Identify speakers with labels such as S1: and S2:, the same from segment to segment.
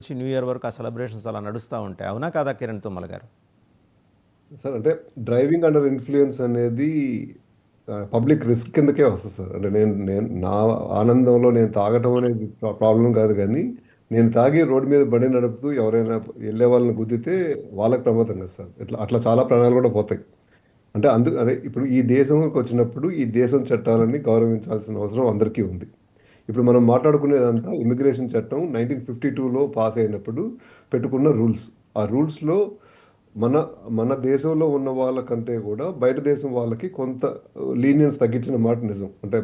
S1: నుంచి new year వరకు ఆ సెలబ్రేషన్స్ అలా నడుస్తూ ఉంటాయి. అవునా కాదా కిరణ్ తుమ్మల గారు?
S2: సార్ అంటే డ్రైవింగ్ అండర్ ఇన్‌ఫ్లూయెన్స్ అనేది పబ్లిక్ రిస్క్ కిందకే వస్తది సార్. అంటే నేను నేను నా ఆనందంలో నేను తాగటం అనేది ప్రాబ్లమ్ కాదు గానీ, నేను తాగి రోడ్డు మీద బండి నడుపుతూ ఎవరైనా ఎళ్ళే వాళ్ళని గుద్దితే వాళ్ళకి ప్రమాదం కదా సార్. అట్లా చాలా ప్రాణాలు కూడా పోతాయి. అంటే అదే ఇప్పుడు ఈ దేశంకొచ్చినప్పుడు ఈ దేశం చట్టాలని గౌరవించాల్సిన అవసరం అందరికీ ఉంది. ఇప్పుడు మనం మాట్లాడుకునేదంతా ఇమిగ్రేషన్ చట్టం 1952లో పాస్ అయినప్పుడు పెట్టుకున్న రూల్స్. ఆ రూల్స్‌లో మన మన దేశంలో ఉన్న వాళ్ళకంటే కూడా బయట దేశం వాళ్ళకి కొంత లీనియన్స్ తగ్గించిన మాట నిజం. అంటే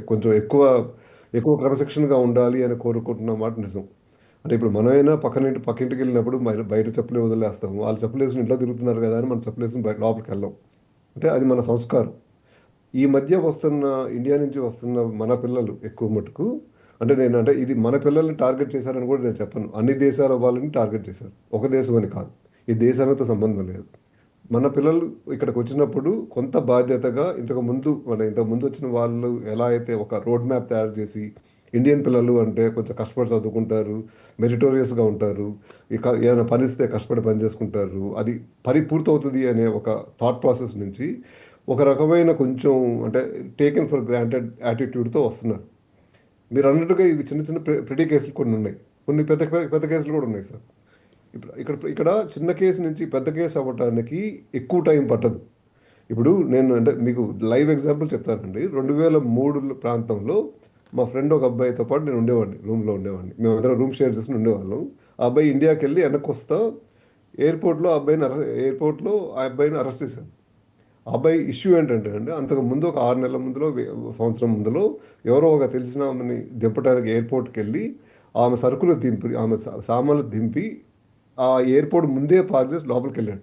S2: కొంచెం ఎక్కువ క్రమశిక్షణగా ఉండాలి అని కోరుకుంటున్న మాట నిజం. అంటే ఇప్పుడు మనమైనా పక్కింటికెళ్ళినప్పుడు బయట చెప్పులే వదిలేస్తాము. వాళ్ళు చెప్పులేసుకొని ఇంట్లో తిరుగుతున్నారు కదా అని మనం చెప్పులేసుకొని లోపలికెళ్ళం. అంటే అది మన సంస్కారం. ఈ మధ్య వస్తున్న ఇండియా నుంచి వస్తున్న మన పిల్లలు ఎక్కువ మటుకు అంటే ఇది మన పిల్లల్ని టార్గెట్ చేశారని కూడా నేను చెప్పను. అన్ని దేశాల వాళ్ళని టార్గెట్ చేశారు. ఒక దేశం అని కాదు. ఈ దేశాలతో సంబంధం లేదు. మన పిల్లలు ఇక్కడికి వచ్చినప్పుడు కొంత బాధ్యతగా ఇంతకుముందు వచ్చిన వాళ్ళు ఎలా అయితే ఒక రోడ్ మ్యాప్ తయారు చేసి ఇండియన్ పిల్లలు అంటే కొంచెం కష్టపడి చదువుకుంటారు, మెరిటోరియస్‌గా ఉంటారు. ఏమైనా పనిస్తే కష్టపడి పని చేసుకుంటారు. అది పని పూర్తవుతది అనే ఒక థాట్ ప్రాసెస్ నుంచి ఒక రకమైన కొంచెం అంటే టేకెన్ ఫర్ గ్రాంటెడ్ యాటిట్యూడ్‌తో వస్తున్నారు. మీరన్నట్టుగా ఇవి చిన్న చిన్న పెట్టి కేసులు కొన్ని ఉన్నాయి. కొన్ని పెద్ద పెద్ద కేసులు కూడా ఉన్నాయి సార్. ఇక్కడ చిన్న కేసు నుంచి పెద్ద కేసు అవ్వటానికి ఎక్కువ టైం పట్టదు. ఇప్పుడు నేను అంటే మీకు లైవ్ ఎగ్జాంపుల్ చెప్తానండి. 2003 ప్రాంతంలో మా ఫ్రెండ్ ఒక అబ్బాయితో పాటు నేను ఉండేవాడిని. రూమ్‌లో ఉండేవాడిని. మేమందరం రూమ్ షేర్ చేసుకొని ఉండేవాళ్ళం. ఆ అబ్బాయి ఇండియాకెళ్ళి వెనక్కొస్తా ఎయిర్‌పోర్ట్‌లో ఆ అబ్బాయిని అరెస్ట్ చేశారు. ఆ అబ్బాయి ఇష్యూ ఏంటంటే అండి, అంతకుముందు ఒక 6 నెలల ముందులో, సంవత్సరం ముందులో ఎవరో ఒక తెలిసిన ఆమెని దింపడానికి ఎయిర్‌పోర్ట్‌కెళ్ళి ఆమె సరుకులు దింపి, ఆమె సామాన్లు దింపి ఆ ఎయిర్‌పోర్ట్ ముందే పార్క్ చేసి లోపలికెళ్ళాడు.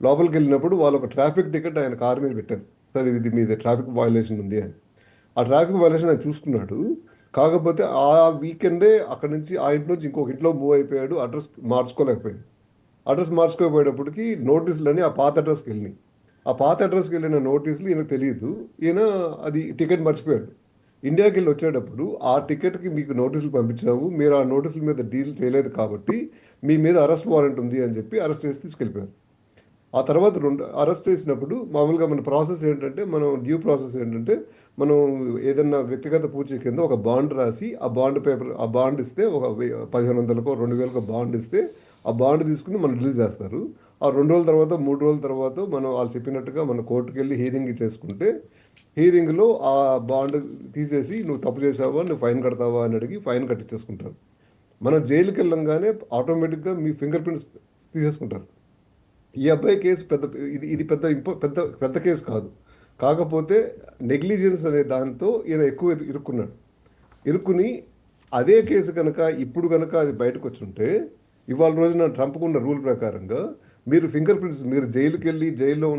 S2: లోపలికెళ్ళినప్పుడు వాళ్ళు ఒక ట్రాఫిక్ టికెట్ ఆయన కారు మీద పెట్టారు. సార్ ఇది మీది ట్రాఫిక్ వయలేషన్ ఉంది అని. ఆ ట్రాఫిక్ వయలేషన్ ఆయన చూసుకున్నాడు. కాకపోతే ఆ వీకెండే అక్కడి నుంచి ఆ ఇంటి నుంచి ఇంకొక ఇంట్లో మూవ్ అయిపోయాడు. అడ్రస్ మార్చుకోలేకపోయాడు. అడ్రస్ మార్చుకోకపోయేటప్పటికి నోటీసులన్నీ ఆ పాత అడ్రస్‌కెళ్ళినాయి. ఆ పాత అడ్రస్‌కెళ్ళిన నోటీసులు ఈయనకు తెలీదు. ఈయన అది టికెట్ మర్చిపోయాడు. ఇండియాకెళ్ళి వచ్చేటప్పుడు ఆ టికెట్‌కి మీకు నోటీసులు పంపించాము. మీరు ఆ నోటీసుల మీద డీల్ చేయలేదు కాబట్టి మీ మీద అరెస్ట్ వారెంట్ ఉంది అని చెప్పి అరెస్ట్ చేసి తీసుకెళ్ళిపోయారు. ఆ తర్వాత అరెస్ట్ చేసినప్పుడు మామూలుగా మన ప్రాసెస్ ఏంటంటే డ్యూ ప్రాసెస్ ఏంటంటే మనం ఏదన్నా వ్యక్తిగత పూచీ కింద ఒక బాండ్ రాసి ఆ బాండ్ ఇస్తే ఒక 1500కో 2000కో బాండ్ ఇస్తే ఆ బాండ్ తీసుకుని మనం రిలీజ్ చేస్తారు. ఆ 2 రోజుల తర్వాత 3 రోజుల తర్వాత మనం వాళ్ళు చెప్పినట్టుగా మన కోర్టుకు వెళ్ళి హీరింగ్ చేసుకుంటే హీరింగ్లో ఆ బాండ్ తీసేసి నువ్వు తప్పు చేసావా, నువ్వు ఫైన్ కడతావా అని అడిగి ఫైన్ కట్టించేసుకుంటారు. మనం జైలుకి వెళ్ళంగానే ఆటోమేటిక్గా మీ ఫింగర్ ప్రింట్స్ తీసేసుకుంటారు. ఈ అబ్బాయి కేసు పెద్ద ఇది ఇది పెద్ద పెద్ద పెద్ద కేసు కాదు. కాకపోతే నెగ్లిజెన్స్ అనే దాంతో ఈయన ఎక్కువ ఇరుక్కున్నాడు. ఇరుక్కుని అదే కేసు ఇప్పుడు కనుక అది బయటకు వచ్చుంటే ఇవాళ రోజున ట్రంప్‌కున్న రూల్ ప్రకారంగా మీరు ఫింగర్ ప్రింట్స్ మీరు జైలుకెళ్ళి జైల్లో ఉన్న